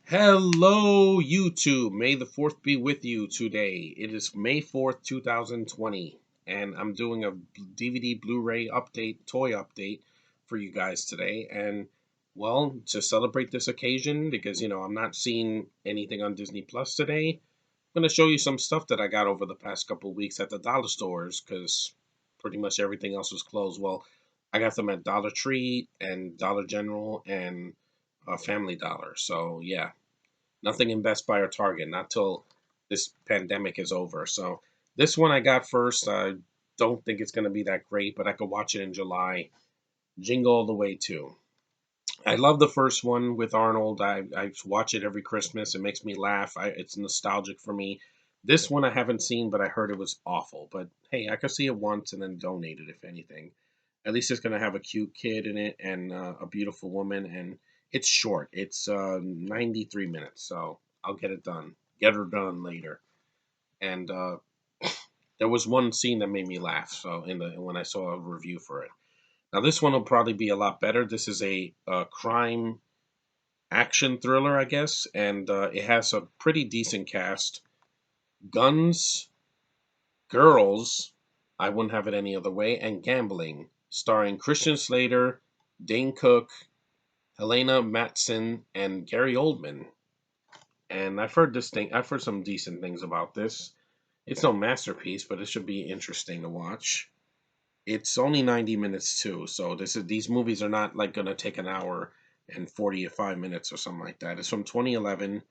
Hello, YouTube. May the 4th be with you today. It is May 4th, 2020, and I'm doing a DVD Blu-ray update, toy update for you guys today. And, well, to celebrate this occasion, because, I'm not seeing anything on Disney Plus today, I'm going to show you some stuff that I got over the past couple of weeks at the dollar stores, because pretty much everything else was closed. Well, I got them at Dollar Tree and Dollar General and Family Dollar. So, yeah. Nothing in Best Buy or Target, not till this pandemic is over. So this one I got first. I don't think it's going to be that great, but I could watch it in July. Jingle All the Way too. I love the first one with Arnold. I watch it every Christmas. It makes me laugh. It's nostalgic for me. This one I haven't seen, but I heard it was awful. But hey, I could see it once and then donate it if anything. At least it's going to have a cute kid in it and a beautiful woman. And it's short. It's 93 minutes. So I'll get it done. Get her done later. And there was one scene that made me laugh. So when I saw a review for it. Now this one will probably be a lot better. This is a crime action thriller, I guess, and it has a pretty decent cast. Guns, girls, I wouldn't have it any other way, and gambling, starring Christian Slater, Dane Cook, Helena Matson, and Gary Oldman. And I've heard some decent things about this. It's no masterpiece, but it should be interesting to watch. It's only 90 minutes too, so these movies are not like gonna take an hour and 45 minutes or something like that. It's from 2011,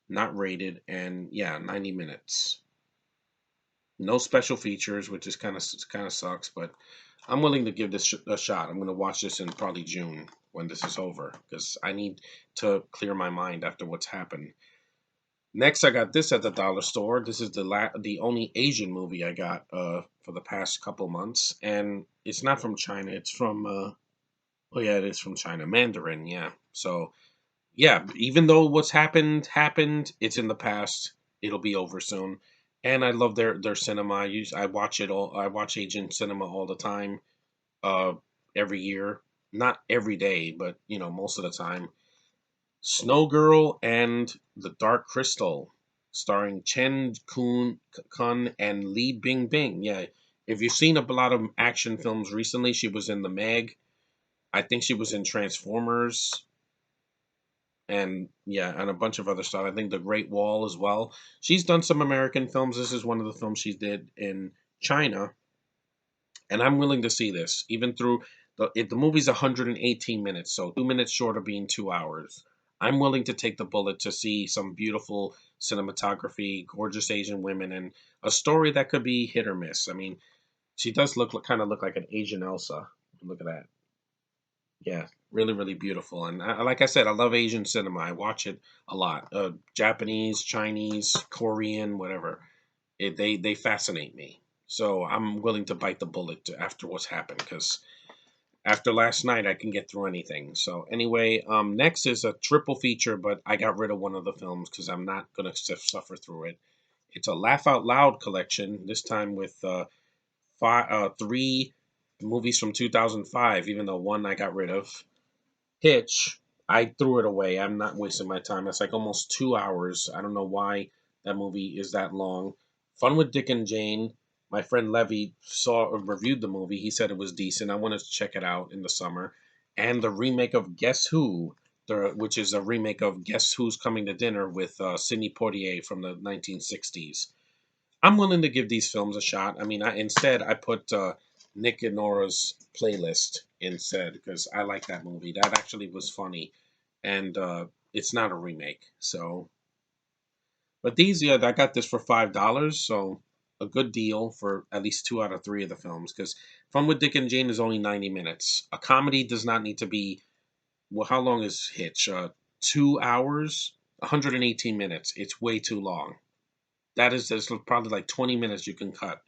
not rated, and yeah, 90 minutes. No special features, which is kind of sucks, but I'm willing to give this a shot. I'm gonna watch this in probably June when this is over because I need to clear my mind after what's happened. Next, I got this at the dollar store. This is the only Asian movie I got for the past couple months, and it's not from China. It's from oh yeah, it is from China. Mandarin, yeah. So yeah, even though what's happened, it's in the past. It'll be over soon. And I love their cinema. I watch it all. I watch Asian cinema all the time. Uh, every year, not every day, but most of the time. Snow Girl and The Dark Crystal, starring Kun and Li Bingbing. Yeah, if you've seen a lot of action films recently, she was in The Meg. I think she was in Transformers, and yeah, and a bunch of other stuff. I think The Great Wall as well. She's done some American films. This is one of the films she did in China, and I'm willing to see this, even through the movie's 118 minutes, so 2 minutes short of being 2 hours. I'm willing to take the bullet to see some beautiful cinematography, gorgeous Asian women, and a story that could be hit or miss. I mean, she does kind of look like an Asian Elsa. Look at that. Yeah, really, really beautiful. And like I said, I love Asian cinema. I watch it a lot. Japanese, Chinese, Korean, whatever. They fascinate me. So I'm willing to bite the bullet after what's happened because after last night, I can get through anything. So anyway, next is a triple feature, but I got rid of one of the films because I'm not gonna suffer through it. It's a Laugh Out Loud collection. This time with three movies from 2005, even though one I got rid of. Hitch, I threw it away. I'm not wasting my time. It's like almost 2 hours. I don't know why that movie is that long. Fun with Dick and Jane. My friend Levy saw or reviewed the movie. He said it was decent. I wanted to check it out in the summer. And the remake of Guess Who, which is a remake of Guess Who's Coming to Dinner with Sidney Poitier from the 1960s. I'm willing to give these films a shot. I mean, instead I put Nick and Nora's playlist instead because I like that movie. That actually was funny, and it's not a remake. So, but these, yeah, I got this for $5, so a good deal for at least two out of three of the films. Because Fun with Dick and Jane is only 90 minutes. A comedy does not need to be. Well, how long is Hitch? 2 hours, 118 minutes. It's way too long. There's probably like 20 minutes you can cut.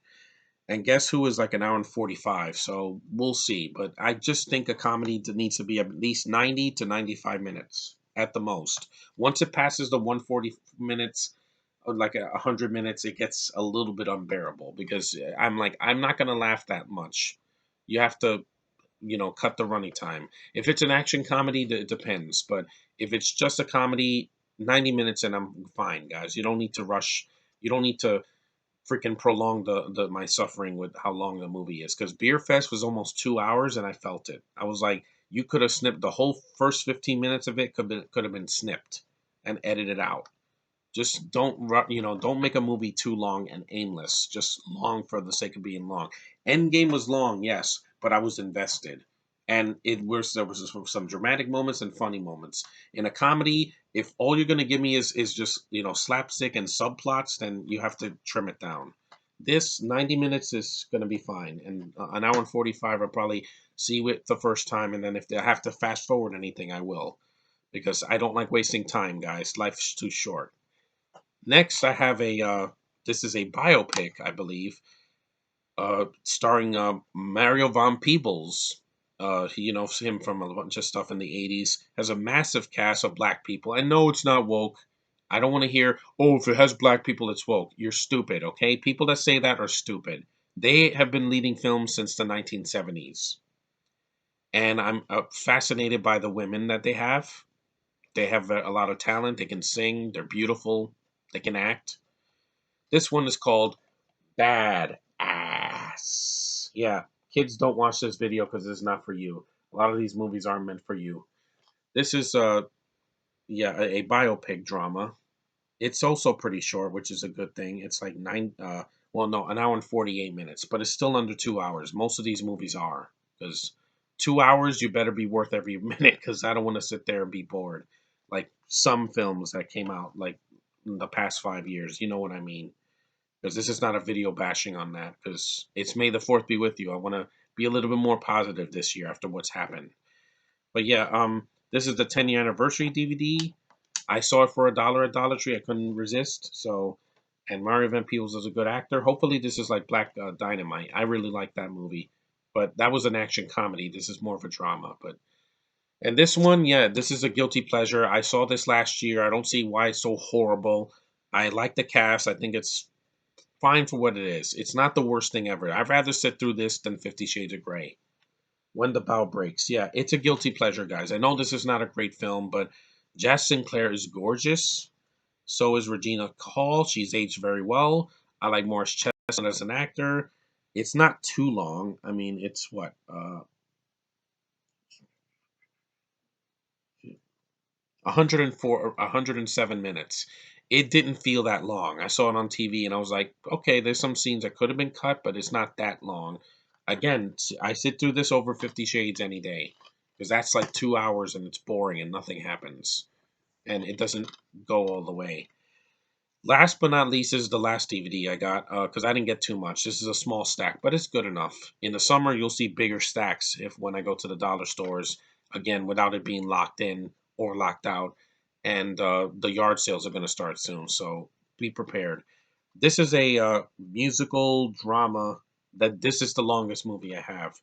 And Guess Who is like an hour and 45. So we'll see. But I just think a comedy needs to be at least 90 to 95 minutes at the most. Once it passes the 140 minutes or like 100 minutes, it gets a little bit unbearable because I'm not going to laugh that much. You have to, cut the running time. If it's an action comedy, it depends. But if it's just a comedy, 90 minutes and I'm fine, guys. You don't need to rush. You don't need to freaking prolong the my suffering with how long the movie is. Because Beer Fest was almost 2 hours and I felt it. I was like, you could have snipped the whole first 15 minutes of it. Could have been snipped and edited out. Just don't make a movie too long and aimless. Just long for the sake of being long. Endgame was long, yes, but I was invested, and there was some dramatic moments and funny moments. In a comedy, if all you're gonna give me is just slapstick and subplots, then you have to trim it down. This 90 minutes is gonna be fine, and an hour and 45 I'll probably see it the first time, and then if I have to fast forward anything, I will, because I don't like wasting time, guys. Life's too short. Next, I have this is a biopic, I believe, starring Mario Von Peebles. Him from a bunch of stuff in the 80s. Has a massive cast of black people. And no, it's not woke. I don't want to hear, oh, if it has black people, it's woke. You're stupid, okay? People that say that are stupid. They have been leading films since the 1970s. And I'm fascinated by the women that they have. They have a lot of talent. They can sing. They're beautiful. They can act. This one is called Bad Ass. Yeah, kids don't watch this video because it's not for you. A lot of these movies aren't meant for you. This is a biopic drama. It's also pretty short, which is a good thing. It's like an hour and 48 minutes, but it's still under 2 hours. Most of these movies are, because 2 hours you better be worth every minute, because I don't want to sit there and be bored. Like some films that came out like in the past 5 years, you know what I mean? Because this is not a video bashing on that, because it's May the 4th be with you. I want to be a little bit more positive this year after what's happened. But yeah, this is the 10-year anniversary DVD. I saw it for $1 at Dollar Tree. I couldn't resist. So, and Mario Van Peebles is a good actor. Hopefully, this is like Black Dynamite. I really like that movie, but that was an action comedy. This is more of a drama. But and this one, yeah, this is a guilty pleasure. I saw this last year. I don't see why it's so horrible. I like the cast. I think it's fine for what it is. It's not the worst thing ever. I'd rather sit through this than 50 Shades of Grey. When the Bow Breaks. Yeah, it's a guilty pleasure, guys. I know this is not a great film, but Jess Sinclair is gorgeous. So is Regina Hall. She's aged very well. I like Morris Chestnut as an actor. It's not too long. I mean, it's what? 104, 107 minutes. It didn't feel that long. I saw it on TV and I was like, okay, there's some scenes that could have been cut, but it's not that long. Again, I sit through this over 50 Shades any day, because that's like 2 hours and it's boring and nothing happens. And it doesn't go all the way. Last but not least is the last DVD I got, because I didn't get too much. This is a small stack, but it's good enough. In the summer, you'll see bigger stacks if when I go to the dollar stores, again, without it being locked in or locked out. And the yard sales are going to start soon, so be prepared. This is a musical drama. That this is the longest movie I have,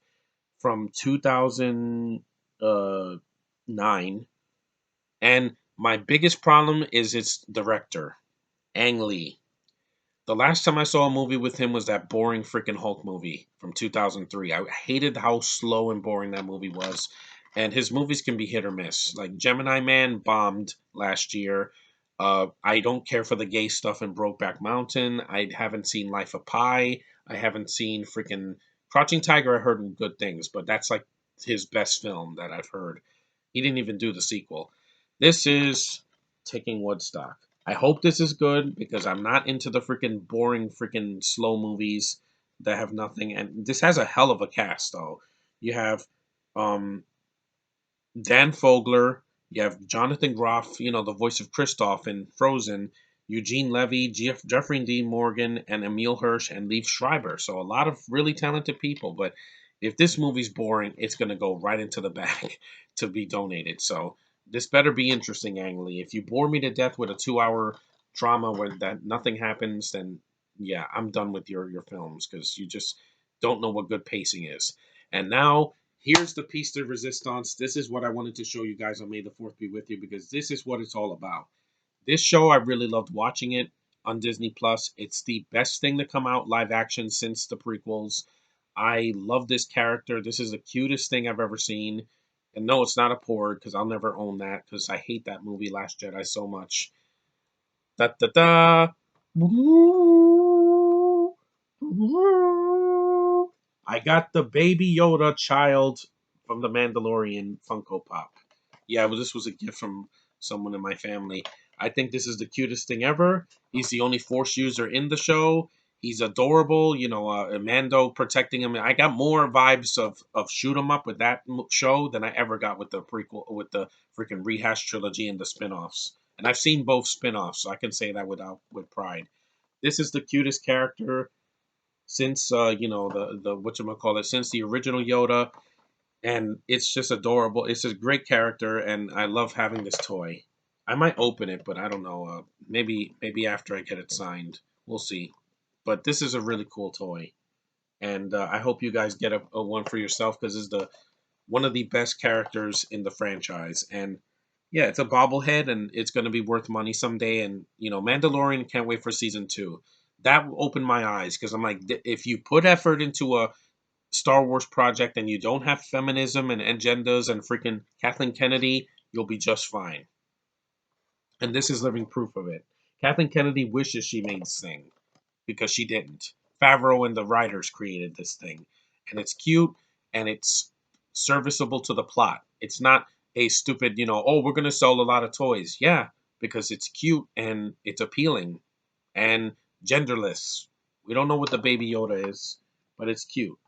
from 2009. And my biggest problem is its director, Ang Lee. The last time I saw a movie with him was that boring freaking Hulk movie from 2003. I hated how slow and boring that movie was. And his movies can be hit or miss. Like Gemini Man bombed last year. I don't care for the gay stuff in Brokeback Mountain. I haven't seen Life of Pi. I haven't seen freaking Crouching Tiger. I heard good things, but that's like his best film that I've heard. He didn't even do the sequel. This is taking Woodstock. I hope this is good, because I'm not into the freaking boring freaking slow movies that have nothing. And this has a hell of a cast though. You have um Dan Fogler, you have Jonathan Groff, the voice of Kristoff in Frozen, Eugene Levy, Jeffrey Dean Morgan, and Emil Hirsch and Liev Schreiber. So a lot of really talented people. But if this movie's boring, it's gonna go right into the bag to be donated. So this better be interesting, Ang Lee. If you bore me to death with a 2 hour drama where that nothing happens, then yeah, I'm done with your films, because you just don't know what good pacing is. And now here's the piece de resistance. This is what I wanted to show you guys on May the 4th be with you, because this is what it's all about. This show, I really loved watching it on Disney Plus. It's the best thing to come out live action since the prequels. I love this character. This is the cutest thing I've ever seen. And no, it's not a porg because I'll never own that because I hate that movie Last Jedi so much. Da da da. I got the Baby Yoda child from the Mandalorian Funko Pop. Yeah, well, this was a gift from someone in my family. I think this is the cutest thing ever. He's the only Force user in the show. He's adorable. Mando protecting him. I got more vibes of shoot 'em up with that show than I ever got with the prequel, with the freaking rehash trilogy and the spin-offs. And I've seen both spin-offs, so I can say that with pride. This is the cutest character since the whatchamacallit, since the original Yoda, and it's just adorable. It's a great character, and I love having this toy. I might open it, but I don't know. Maybe after I get it signed, we'll see. But this is a really cool toy, and I hope you guys get a one for yourself because it's the one of the best characters in the franchise. And yeah, it's a bobblehead, and it's going to be worth money someday. And Mandalorian, can't wait for season 2. That opened my eyes because I'm like, if you put effort into a Star Wars project and you don't have feminism and agendas and freaking Kathleen Kennedy, you'll be just fine. And this is living proof of it. Kathleen Kennedy wishes she made this thing because she didn't. Favreau and the writers created this thing, and it's cute and it's serviceable to the plot. It's not a stupid, oh, we're gonna sell a lot of toys. Yeah, because it's cute and it's appealing and genderless. We don't know what the Baby Yoda is, but it's cute,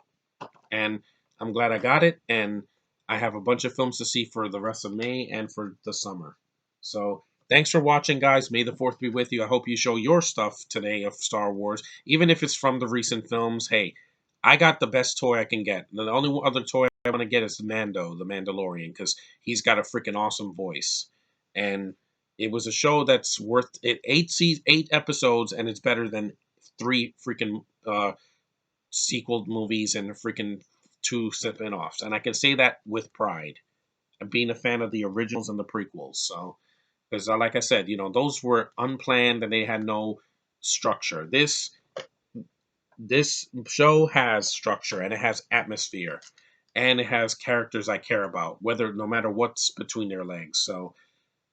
and I'm glad I got it. And I have a bunch of films to see for the rest of May and for the summer. So thanks for watching, guys. May the fourth be with you. I hope you show your stuff today of Star Wars, even if it's from the recent films. Hey, I got the best toy I can get. The only other toy I want to get is Mando, the Mandalorian, because he's got a freaking awesome voice. And it was a show that's worth it. 8 episodes, and it's better than 3 freaking sequel movies and freaking 2 spin-offs. And I can say that with pride. And being a fan of the originals and the prequels. So, because like I said, those were unplanned and they had no structure. This show has structure and it has atmosphere and it has characters I care about, whether no matter what's between their legs. So,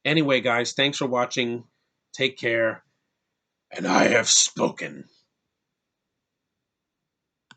anyway, guys, thanks for watching. Take care, and I have spoken.